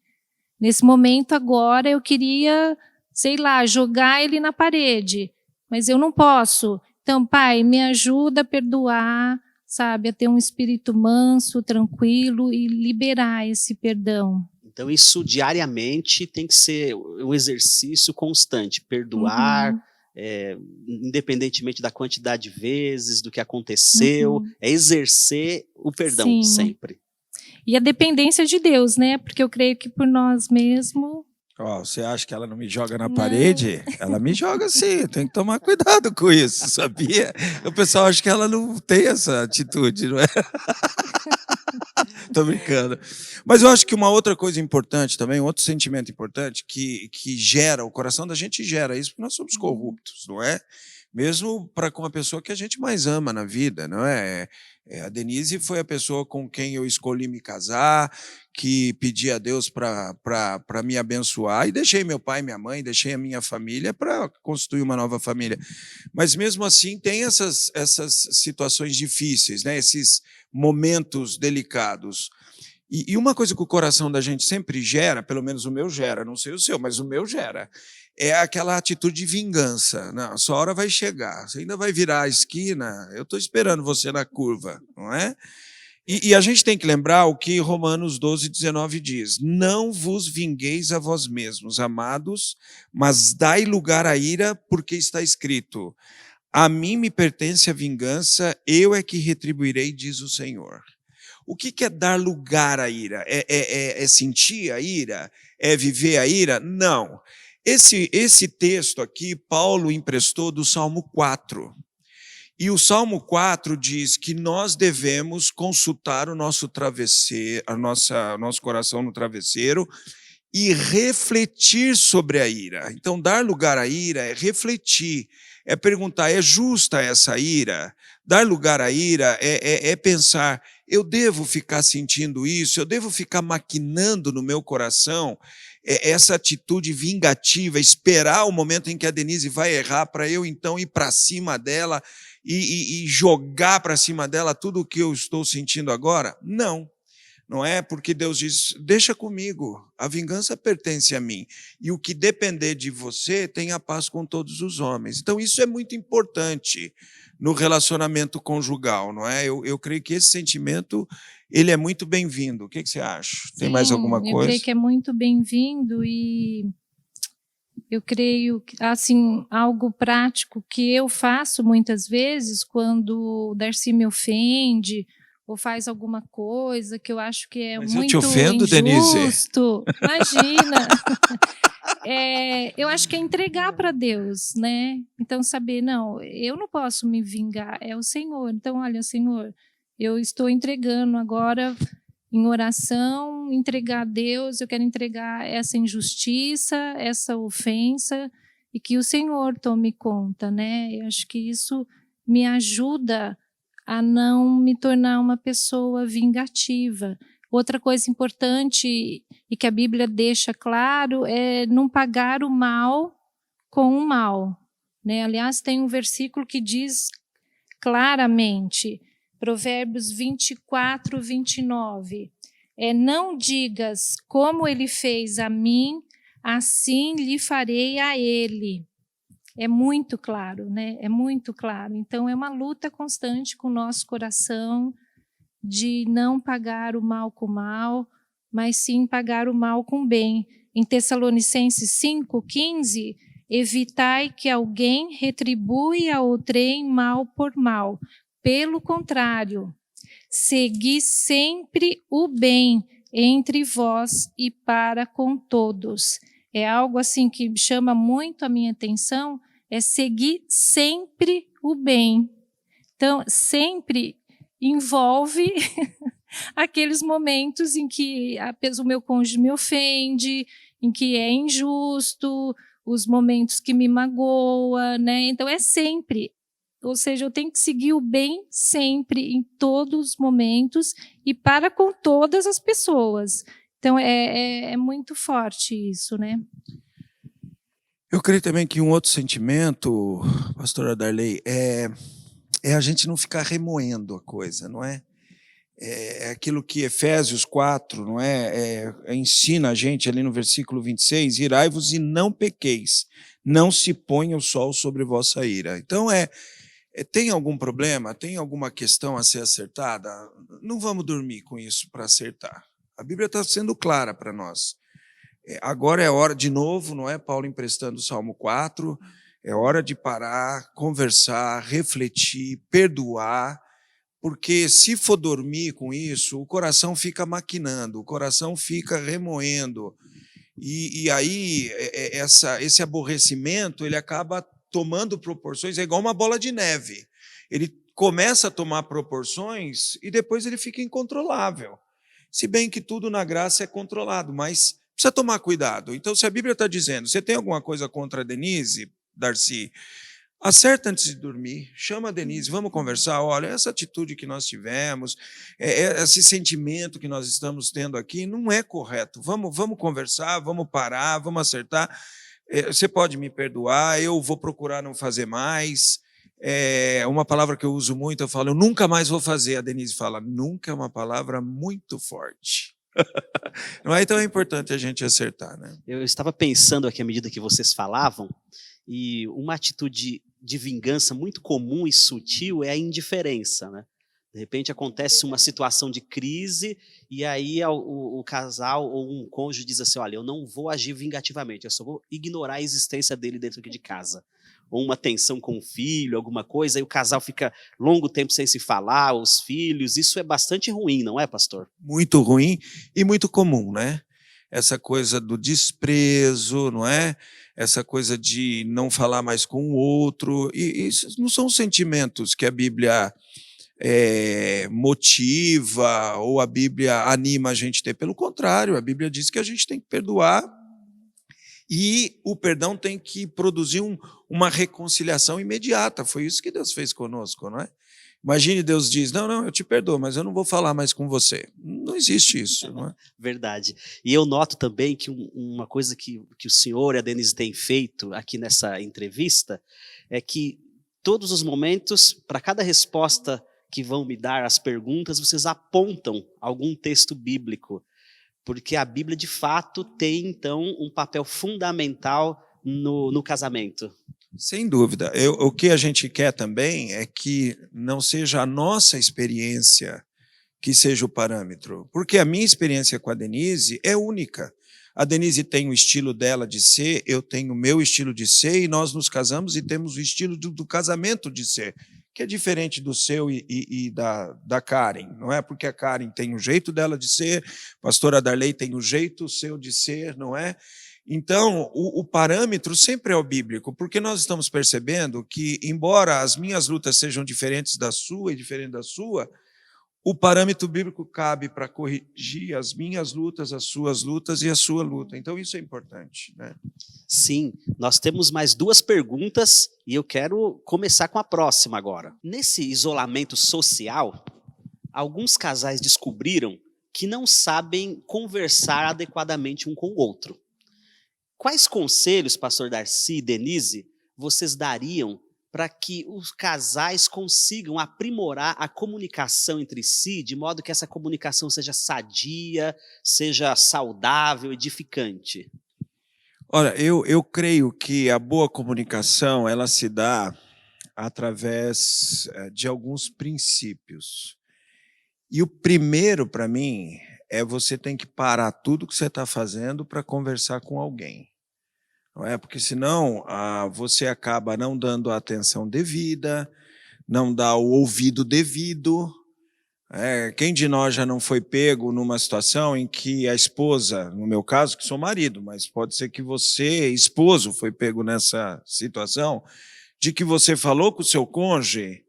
Nesse momento agora, eu queria, sei lá, jogar ele na parede, mas eu não posso. Então, Pai, me ajuda a perdoar, sabe, a ter um espírito manso, tranquilo e liberar esse perdão. Então, isso diariamente tem que ser um exercício constante, perdoar, independentemente da quantidade de vezes, do que aconteceu, é exercer o perdão sempre. E a dependência de Deus, né? Porque eu creio que por nós mesmos... Você acha que ela não me joga na parede? Ela me joga sim, tem que tomar cuidado com isso, sabia? O pessoal acha que ela não tem essa atitude, não é? Tô brincando. Mas eu acho que uma outra coisa importante também, um outro sentimento importante que gera, o coração da gente gera isso, porque nós somos corruptos, não é? Mesmo para com a pessoa que a gente mais ama na vida, não é? A Denise foi a pessoa com quem eu escolhi me casar, que pedi a Deus para me abençoar, e deixei meu pai e minha mãe, deixei a minha família para construir uma nova família. Mas mesmo assim tem essas situações difíceis, né? Esses momentos delicados. E uma coisa que o coração da gente sempre gera, pelo menos o meu gera, não sei o seu, mas o meu gera, é aquela atitude de vingança. Não, a sua hora vai chegar, você ainda vai virar a esquina, eu estou esperando você na curva, não é? E a gente tem que lembrar o que Romanos 12:19 diz: não vos vingueis a vós mesmos, amados, mas dai lugar à ira, porque está escrito, a mim me pertence a vingança, eu é que retribuirei, diz o Senhor. O que é dar lugar à ira? É sentir a ira? É viver a ira? Não. Esse texto aqui, Paulo emprestou do Salmo 4. E o Salmo 4 diz que nós devemos consultar o nosso travesseiro, nosso coração no travesseiro e refletir sobre a ira. Então, dar lugar à ira é refletir, é perguntar, é justa essa ira? Dar lugar à ira é pensar, eu devo ficar sentindo isso? Eu devo ficar maquinando no meu coração essa atitude vingativa, esperar o momento em que a Denise vai errar para eu então ir para cima dela e jogar para cima dela tudo o que eu estou sentindo agora? Não é, porque Deus diz, deixa comigo, a vingança pertence a mim, e o que depender de você tem a paz com todos os homens. Então isso é muito importante no relacionamento conjugal, não é? Eu creio que esse sentimento, ele é muito bem-vindo. O que você acha? Tem mais alguma coisa? Eu creio que é muito bem-vindo e eu creio, assim, algo prático que eu faço muitas vezes quando o Darcy me ofende ou faz alguma coisa que eu acho que é Mas muito eu te ofendo, injusto. Denise? Imagina! Eu acho que é entregar para Deus, né? Então, saber, não, eu não posso me vingar, é o Senhor. Então, olha, Senhor, eu estou entregando agora em oração, entregar a Deus, eu quero entregar essa injustiça, essa ofensa, e que o Senhor tome conta, né? Eu acho que isso me ajuda a não me tornar uma pessoa vingativa. Outra coisa importante e que a Bíblia deixa claro é não pagar o mal com o mal, né? Aliás, tem um versículo que diz claramente, Provérbios 24:29, não digas como ele fez a mim, assim lhe farei a ele. É muito claro, né? É muito claro. Então, é uma luta constante com o nosso coração de não pagar o mal com o mal, mas sim pagar o mal com o bem. Em Tessalonicenses 5:15, evitai que alguém retribui a outrem mal por mal. Pelo contrário, segui sempre o bem entre vós e para com todos. É algo assim que chama muito a minha atenção, é seguir sempre o bem. Então, sempre envolve aqueles momentos em que o meu cônjuge me ofende, em que é injusto, os momentos que me magoa, né? Então é sempre, ou seja, eu tenho que seguir o bem sempre, em todos os momentos e para com todas as pessoas. Então é muito forte isso, né? Eu creio também que um outro sentimento, pastora Darley, é a gente não ficar remoendo a coisa, não é? É aquilo que Efésios 4, não é? Ensina a gente ali no versículo 26, irai-vos e não pequeis, não se ponha o sol sobre vossa ira. Então tem algum problema, tem alguma questão a ser acertada? Não vamos dormir com isso para acertar. A Bíblia está sendo clara para nós. Agora é hora, de novo, não é? Paulo emprestando o Salmo 4, é hora de parar, conversar, refletir, perdoar, porque se for dormir com isso, o coração fica maquinando, o coração fica remoendo, e aí esse aborrecimento ele acaba tomando proporções, é igual uma bola de neve, ele começa a tomar proporções e depois ele fica incontrolável, se bem que tudo na graça é controlado, mas precisa tomar cuidado. Então, se a Bíblia está dizendo, você tem alguma coisa contra a Denise, Darcy, acerta antes de dormir, chama a Denise, vamos conversar, olha, essa atitude que nós tivemos, esse sentimento que nós estamos tendo aqui não é correto, vamos conversar, vamos parar, vamos acertar, você pode me perdoar, eu vou procurar não fazer mais. Uma palavra que eu uso muito, eu falo, eu nunca mais vou fazer, a Denise fala, nunca é uma palavra muito forte. Não é? Então é importante a gente acertar, né? Eu estava pensando aqui à medida que vocês falavam, e uma atitude de vingança muito comum e sutil é a indiferença, né? De repente acontece uma situação de crise e aí o casal ou um cônjuge diz assim, olha, eu não vou agir vingativamente, eu só vou ignorar a existência dele dentro aqui de casa. Ou uma tensão com o filho, alguma coisa, e o casal fica longo tempo sem se falar, os filhos, isso é bastante ruim, não é, pastor? Muito ruim e muito comum, né? Essa coisa do desprezo, não é? Essa coisa de não falar mais com o outro, e isso não são sentimentos que a Bíblia motiva ou a Bíblia anima a gente a ter, pelo contrário, a Bíblia diz que a gente tem que perdoar e o perdão tem que produzir uma reconciliação imediata. Foi isso que Deus fez conosco, não é? Imagine Deus diz, não, eu te perdoo, mas eu não vou falar mais com você. Não existe isso, não é? Verdade. E eu noto também que uma coisa que o senhor e a Denise têm feito aqui nessa entrevista é que todos os momentos, para cada resposta que vão me dar às perguntas, vocês apontam algum texto bíblico. Porque a Bíblia, de fato, tem, então, um papel fundamental no casamento. Sem dúvida. O que a gente quer também é que não seja a nossa experiência que seja o parâmetro. Porque a minha experiência com a Denise é única. A Denise tem o estilo dela de ser, eu tenho o meu estilo de ser, e nós nos casamos e temos o estilo do casamento de ser, que é diferente do seu e da Karen, não é? Porque a Karen tem o jeito dela de ser, a pastora Darley tem o jeito seu de ser, não é? Então, o parâmetro sempre é o bíblico, porque nós estamos percebendo que, embora as minhas lutas sejam diferentes da sua e diferente da sua, o parâmetro bíblico cabe para corrigir as minhas lutas, as suas lutas e a sua luta. Então, isso é importante, né? Sim, nós temos mais 2 perguntas e eu quero começar com a próxima agora. Nesse isolamento social, alguns casais descobriram que não sabem conversar adequadamente um com o outro. Quais conselhos, pastor Darcy e Denise, vocês dariam para que os casais consigam aprimorar a comunicação entre si, de modo que essa comunicação seja sadia, seja saudável, edificante? Olha, eu creio que a boa comunicação ela se dá através de alguns princípios. E o primeiro, para mim, é você tem que parar tudo que você está fazendo para conversar com alguém. Não é? Porque senão você acaba não dando a atenção devida, não dá o ouvido devido. Quem de nós já não foi pego numa situação em que a esposa, no meu caso, que sou marido, mas pode ser que você, esposo, foi pego nessa situação, de que você falou com o seu cônjuge,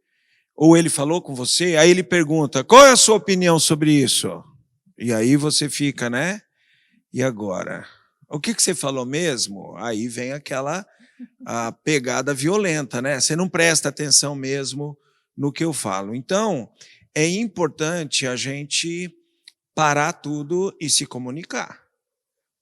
Ou ele falou com você, aí ele pergunta, qual é a sua opinião sobre isso? E aí você fica, né? E agora? O que você falou mesmo? Aí vem aquela a pegada violenta, né? Você não presta atenção mesmo no que eu falo. Então, é importante a gente parar tudo e se comunicar.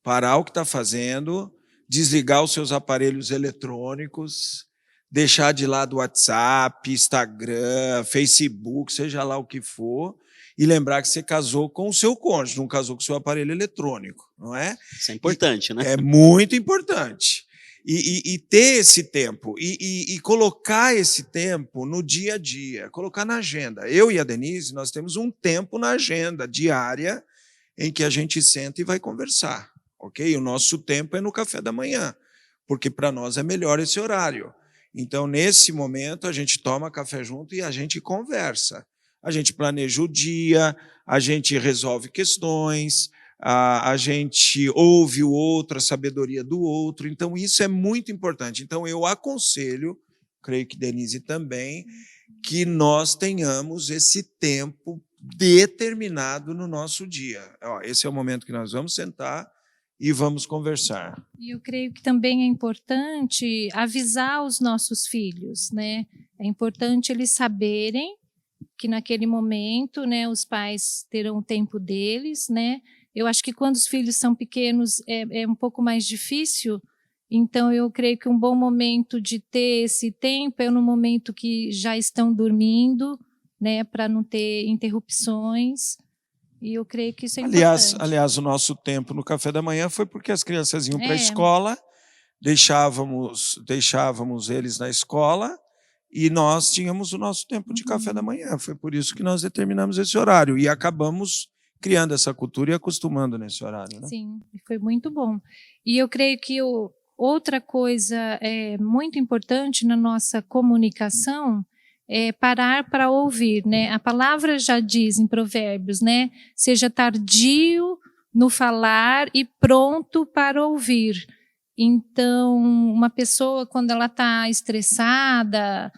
Parar o que está fazendo, desligar os seus aparelhos eletrônicos, deixar de lado o WhatsApp, Instagram, Facebook, seja lá o que for, e lembrar que você casou com o seu cônjuge, não casou com o seu aparelho eletrônico, não é? Isso é importante, né? É muito importante. E ter esse tempo, e colocar esse tempo no dia a dia, colocar na agenda. Eu e a Denise, nós temos um tempo na agenda diária em que a gente senta e vai conversar, ok? O nosso tempo é no café da manhã, porque para nós é melhor esse horário. Então, nesse momento, a gente toma café junto e a gente conversa. A gente planeja o dia, a gente resolve questões, a gente ouve o outro, a sabedoria do outro. Então, isso é muito importante. Então, eu aconselho, creio que Denise também, que nós tenhamos esse tempo determinado no nosso dia. Ó, esse é o momento que nós vamos sentar e vamos conversar. E eu creio que também é importante avisar os nossos filhos, né? É importante eles saberem que naquele momento, né, os pais terão o tempo deles, né? Eu acho que quando os filhos são pequenos é um pouco mais difícil, então eu creio que um bom momento de ter esse tempo é no momento que já estão dormindo, né, para não ter interrupções. E eu creio que isso é importante. Aliás, o nosso tempo no café da manhã foi porque as crianças iam para a escola, deixávamos eles na escola e nós tínhamos o nosso tempo de café da manhã. Foi por isso que nós determinamos esse horário e acabamos criando essa cultura e acostumando nesse horário, né? Sim, foi muito bom. E eu creio que outra coisa muito importante na nossa comunicação é parar para ouvir, né? A palavra já diz em Provérbios, né? Seja tardio no falar e pronto para ouvir. Então, uma pessoa, quando ela está estressada,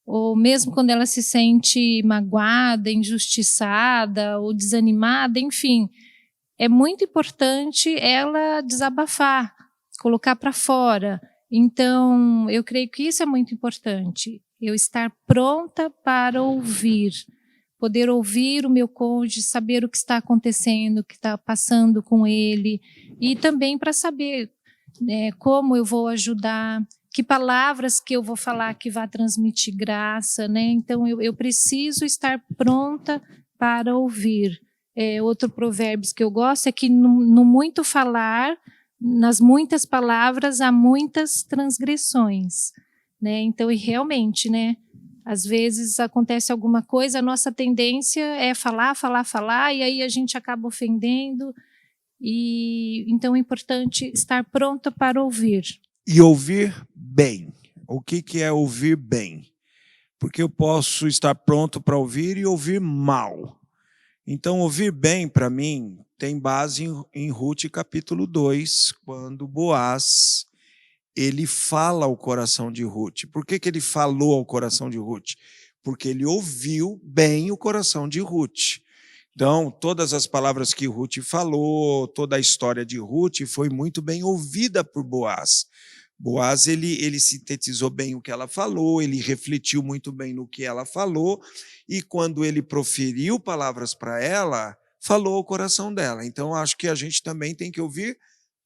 ou mesmo quando ela se sente magoada, injustiçada ou desanimada, enfim, é muito importante ela desabafar, colocar para fora. Então, eu creio que isso é muito importante. Eu estar pronta para ouvir, poder ouvir o meu cônjuge, saber o que está acontecendo, o que está passando com ele, e também para saber como eu vou ajudar, que palavras que eu vou falar que vai transmitir graça, né? Então, eu preciso estar pronta para ouvir. Outro provérbio que eu gosto é que no muito falar, nas muitas palavras, há muitas transgressões. Né? Então, e realmente, né, às vezes acontece alguma coisa, a nossa tendência é falar, e aí a gente acaba ofendendo. E então é importante estar pronto para ouvir. E ouvir bem. O que é ouvir bem? Porque eu posso estar pronto para ouvir e ouvir mal. Então, ouvir bem, para mim, tem base em Ruth capítulo 2, quando Boaz ele fala ao coração de Ruth. Por que ele falou ao coração de Ruth? Porque ele ouviu bem o coração de Ruth. Então, todas as palavras que Ruth falou, toda a história de Ruth foi muito bem ouvida por Boaz. Boaz, ele sintetizou bem o que ela falou, ele refletiu muito bem no que ela falou, e quando ele proferiu palavras para ela, falou ao coração dela. Então, acho que a gente também tem que ouvir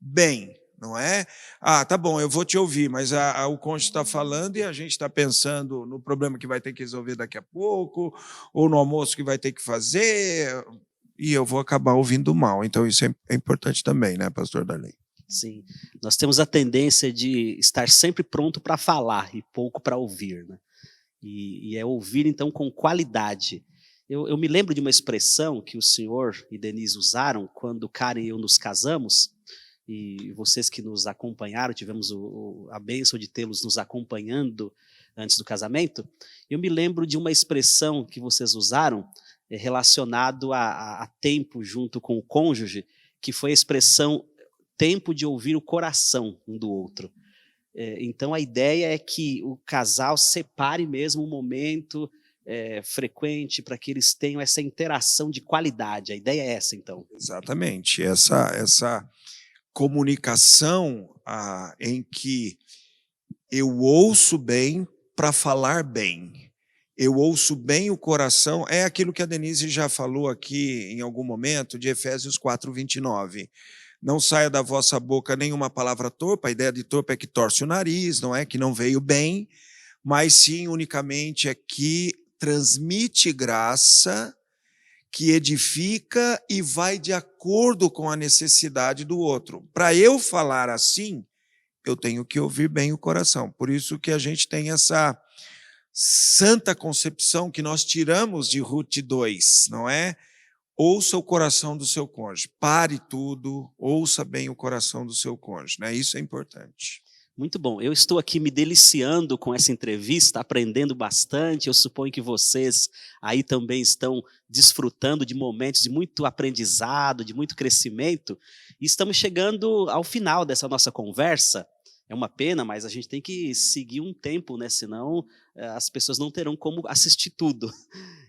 bem. Não é? Tá bom, eu vou te ouvir, mas o cônjuge está falando e a gente está pensando no problema que vai ter que resolver daqui a pouco, ou no almoço que vai ter que fazer, e eu vou acabar ouvindo mal. Então, isso é importante também, né, pastor Darley? Sim, nós temos a tendência de estar sempre pronto para falar e pouco para ouvir, né? E é ouvir, então, com qualidade. Eu me lembro de uma expressão que o senhor e Denise usaram quando Karen e eu nos casamos, e vocês que nos acompanharam, tivemos a bênção de tê-los nos acompanhando antes do casamento. Eu me lembro de uma expressão que vocês usaram relacionado a tempo junto com o cônjuge, que foi a expressão tempo de ouvir o coração um do outro. Então a ideia é que o casal separe mesmo um momento frequente, para que eles tenham essa interação de qualidade. A ideia é essa, então. Exatamente. Essa comunicação em que eu ouço bem para falar bem. Eu ouço bem o coração, é aquilo que a Denise já falou aqui em algum momento, de Efésios 4:29. Não saia da vossa boca nenhuma palavra torpe, a ideia de torpe é que torce o nariz, não é? Que não veio bem, mas sim unicamente é que transmite graça, que edifica e vai de acordo com a necessidade do outro. Para eu falar assim, eu tenho que ouvir bem o coração. Por isso que a gente tem essa santa concepção que nós tiramos de Ruth 2, não é? Ouça o coração do seu cônjuge. Pare tudo, ouça bem o coração do seu cônjuge, né? Isso é importante. Muito bom. Eu estou aqui me deliciando com essa entrevista, aprendendo bastante. Eu suponho que vocês aí também estão desfrutando de momentos de muito aprendizado, de muito crescimento. E estamos chegando ao final dessa nossa conversa. É uma pena, mas a gente tem que seguir um tempo, né? Senão as pessoas não terão como assistir tudo.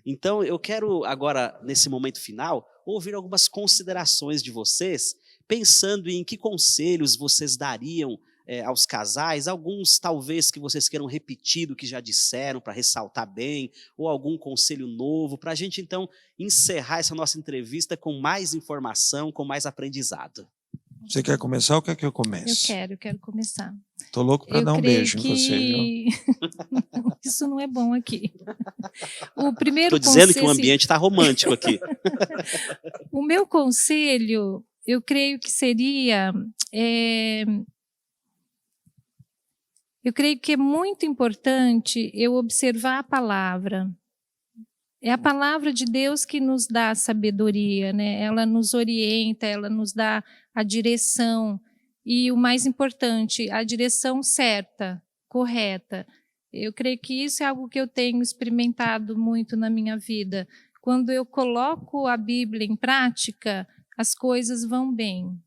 Então, eu quero agora, nesse momento final, ouvir algumas considerações de vocês, pensando em que conselhos vocês dariam aos casais, alguns talvez que vocês queiram repetir do que já disseram, para ressaltar bem, ou algum conselho novo, para a gente, então, encerrar essa nossa entrevista com mais informação, com mais aprendizado. Você quer começar ou quer que eu comece? Eu quero começar. Tô louco para dar um beijo em você, viu? Isso não é bom aqui. O primeiro Estou dizendo conselho... que o ambiente está romântico aqui. O meu conselho, eu creio que seria... Eu creio que é muito importante eu observar a palavra. É a palavra de Deus que nos dá a sabedoria, né? Ela nos orienta, ela nos dá a direção. E o mais importante, a direção certa, correta. Eu creio que isso é algo que eu tenho experimentado muito na minha vida. Quando eu coloco a Bíblia em prática, as coisas vão bem.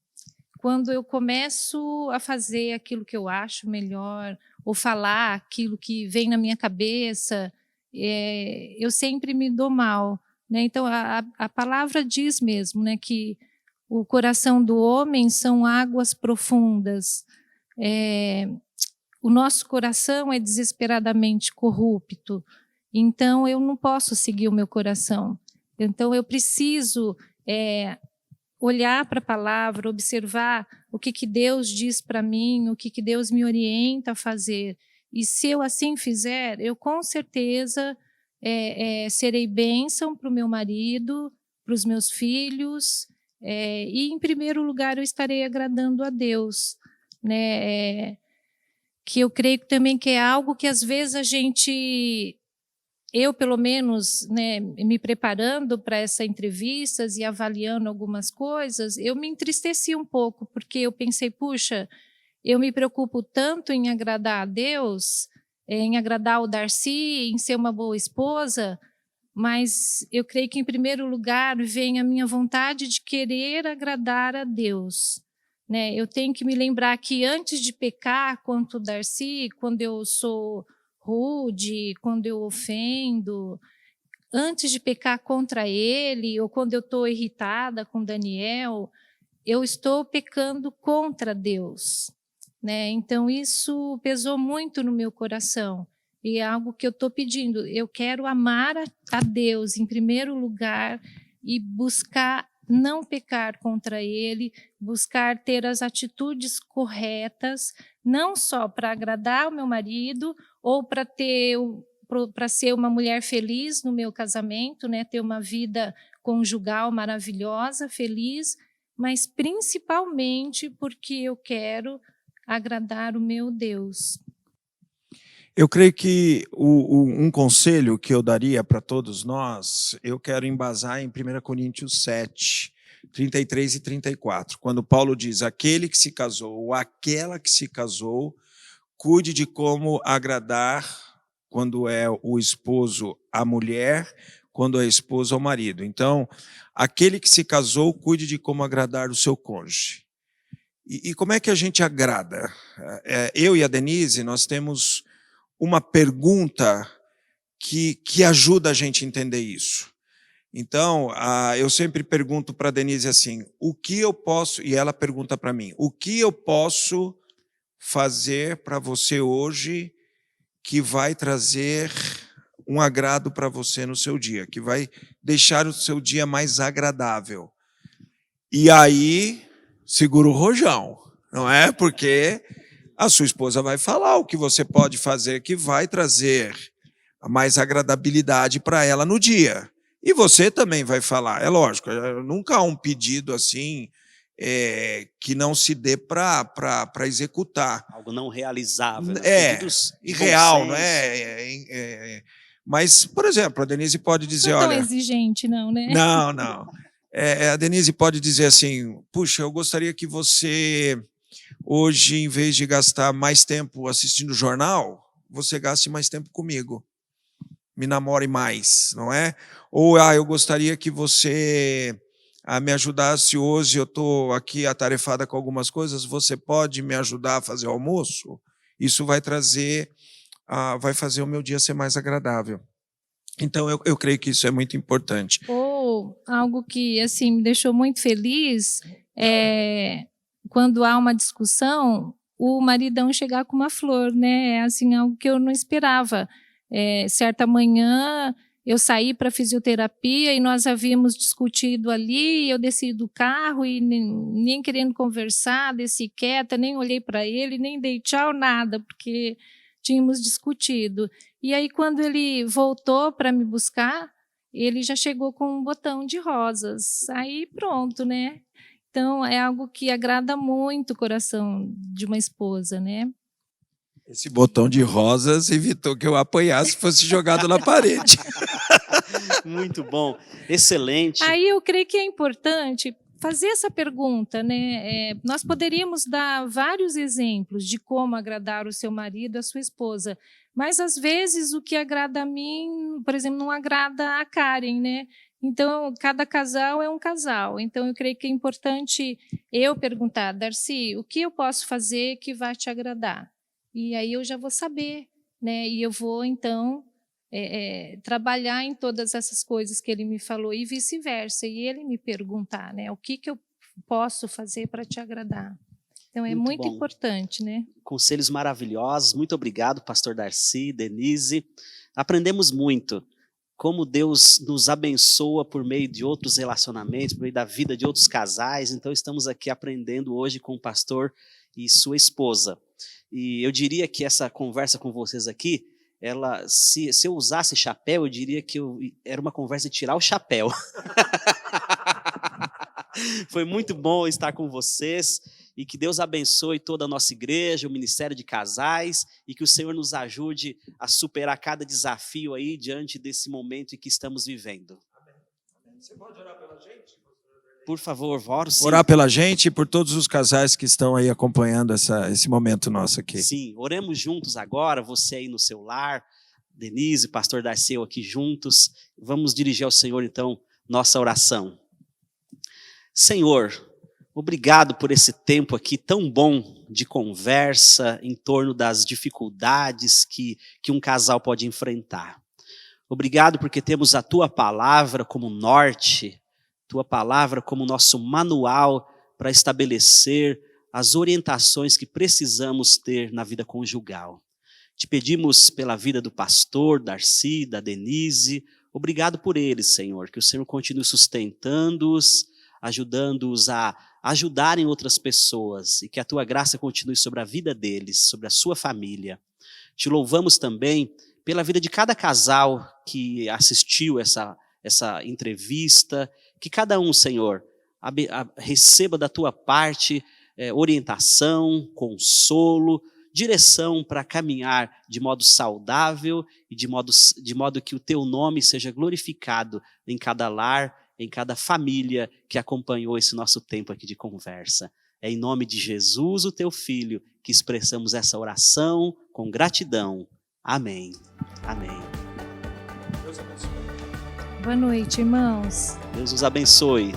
Quando eu começo a fazer aquilo que eu acho melhor, ou falar aquilo que vem na minha cabeça, eu sempre me dou mal, né? Então, a palavra diz mesmo, né, que o coração do homem são águas profundas. O nosso coração é desesperadamente corrupto, então eu não posso seguir o meu coração. Então, eu preciso olhar para a palavra, observar o que Deus diz para mim, o que Deus me orienta a fazer. E se eu assim fizer, eu com certeza serei bênção para o meu marido, para os meus filhos, e em primeiro lugar eu estarei agradando a Deus, né? Que eu creio também que é algo que às vezes eu pelo menos, né, me preparando para essas entrevistas e avaliando algumas coisas, eu me entristeci um pouco, porque eu pensei, puxa, eu me preocupo tanto em agradar a Deus, em agradar o Darcy, em ser uma boa esposa, mas eu creio que em primeiro lugar vem a minha vontade de querer agradar a Deus, né? Eu tenho que me lembrar que antes de pecar, quanto o Darcy, quando eu sou rude, quando eu ofendo, antes de pecar contra ele, ou quando eu estou irritada com Daniel, eu estou pecando contra Deus, né? Então, isso pesou muito no meu coração, e é algo que eu estou pedindo. Eu quero amar a Deus em primeiro lugar e buscar não pecar contra ele, buscar ter as atitudes corretas, não só para agradar o meu marido ou para ser uma mulher feliz no meu casamento, né, ter uma vida conjugal maravilhosa, feliz, mas principalmente porque eu quero agradar o meu Deus. Eu creio que um conselho que eu daria para todos nós, eu quero embasar em 1 Coríntios 7, 33 e 34, quando Paulo diz, aquele que se casou ou aquela que se casou, cuide de como agradar, quando é o esposo a mulher, quando é a esposa ao marido. Então, aquele que se casou, cuide de como agradar o seu cônjuge. E como é que a gente agrada? Eu e a Denise, nós temos uma pergunta que ajuda a gente a entender isso. Então, eu sempre pergunto para a Denise assim, o que eu posso, e ela pergunta para mim, o que eu posso fazer para você hoje que vai trazer um agrado para você no seu dia, que vai deixar o seu dia mais agradável. E aí, segura o rojão, não é? Porque a sua esposa vai falar o que você pode fazer que vai trazer mais agradabilidade para ela no dia. E você também vai falar, é lógico, nunca há um pedido assim que não se dê para executar. Algo não realizável. Né? Pedidos irreal, não é? Mas, por exemplo, a Denise pode dizer, não é olha... tão exigente, não, né? Não. A Denise pode dizer assim, puxa, eu gostaria que você, hoje, em vez de gastar mais tempo assistindo jornal, você gaste mais tempo comigo. Me namore mais, não é? Ou, eu gostaria que você me ajudasse hoje, eu estou aqui atarefada com algumas coisas, você pode me ajudar a fazer o almoço? Isso vai trazer, vai fazer o meu dia ser mais agradável. Então, eu creio que isso é muito importante. Ou algo que assim me deixou muito feliz quando há uma discussão, o maridão chegar com uma flor, né? É assim, algo que eu não esperava. Certa manhã eu saí para a fisioterapia e nós havíamos discutido ali, eu desci do carro e nem querendo conversar, desci quieta, nem olhei para ele, nem dei tchau, nada, porque tínhamos discutido. E aí, quando ele voltou para me buscar, ele já chegou com um botão de rosas. Aí pronto, né? Então, é algo que agrada muito o coração de uma esposa, né? Esse botão de rosas evitou que eu apanhasse e fosse jogado na parede. Muito bom, excelente. Aí eu creio que é importante fazer essa pergunta, né? Nós poderíamos dar vários exemplos de como agradar o seu marido, a sua esposa, mas às vezes o que agrada a mim, por exemplo, não agrada a Karen, né? Então, cada casal é um casal. Então, eu creio que é importante eu perguntar, Darcy, o que eu posso fazer que vai te agradar? E aí eu já vou saber, né? E eu vou, então, trabalhar em todas essas coisas que ele me falou e vice-versa. E ele me perguntar, né? O que eu posso fazer para te agradar? Então, é muito importante, né? Conselhos maravilhosos. Muito obrigado, pastor Darcy, Denise. Aprendemos muito. Como Deus nos abençoa por meio de outros relacionamentos, por meio da vida de outros casais. Então, estamos aqui aprendendo hoje com o pastor e sua esposa. E eu diria que essa conversa com vocês aqui, se eu usasse chapéu, eu diria que era uma conversa de tirar o chapéu. Foi muito bom estar com vocês e que Deus abençoe toda a nossa igreja, o Ministério de Casais e que o Senhor nos ajude a superar cada desafio aí diante desse momento em que estamos vivendo. Amém. Você pode orar pela gente? Por favor, oro sim. Orar pela gente e por todos os casais que estão aí acompanhando esse momento nosso aqui. Sim, oremos juntos agora, você aí no seu lar, Denise, pastor Darcy, eu aqui juntos. Vamos dirigir ao Senhor, então, nossa oração. Senhor, obrigado por esse tempo aqui tão bom de conversa em torno das dificuldades que um casal pode enfrentar. Obrigado porque temos a Tua palavra como norte, Tua palavra como nosso manual para estabelecer as orientações que precisamos ter na vida conjugal. Te pedimos pela vida do pastor, Darcy, da Denise. Obrigado por eles, Senhor. Que o Senhor continue sustentando-os, ajudando-os a ajudarem outras pessoas e que a Tua graça continue sobre a vida deles, sobre a sua família. Te louvamos também pela vida de cada casal que assistiu essa entrevista, que cada um, Senhor, receba da Tua parte orientação, consolo, direção para caminhar de modo saudável e de modo que o Teu nome seja glorificado em cada lar, em cada família que acompanhou esse nosso tempo aqui de conversa. É em nome de Jesus, o Teu Filho, que expressamos essa oração com gratidão. Amém. Amém. Deus abençoe. Boa noite, irmãos. Deus os abençoe.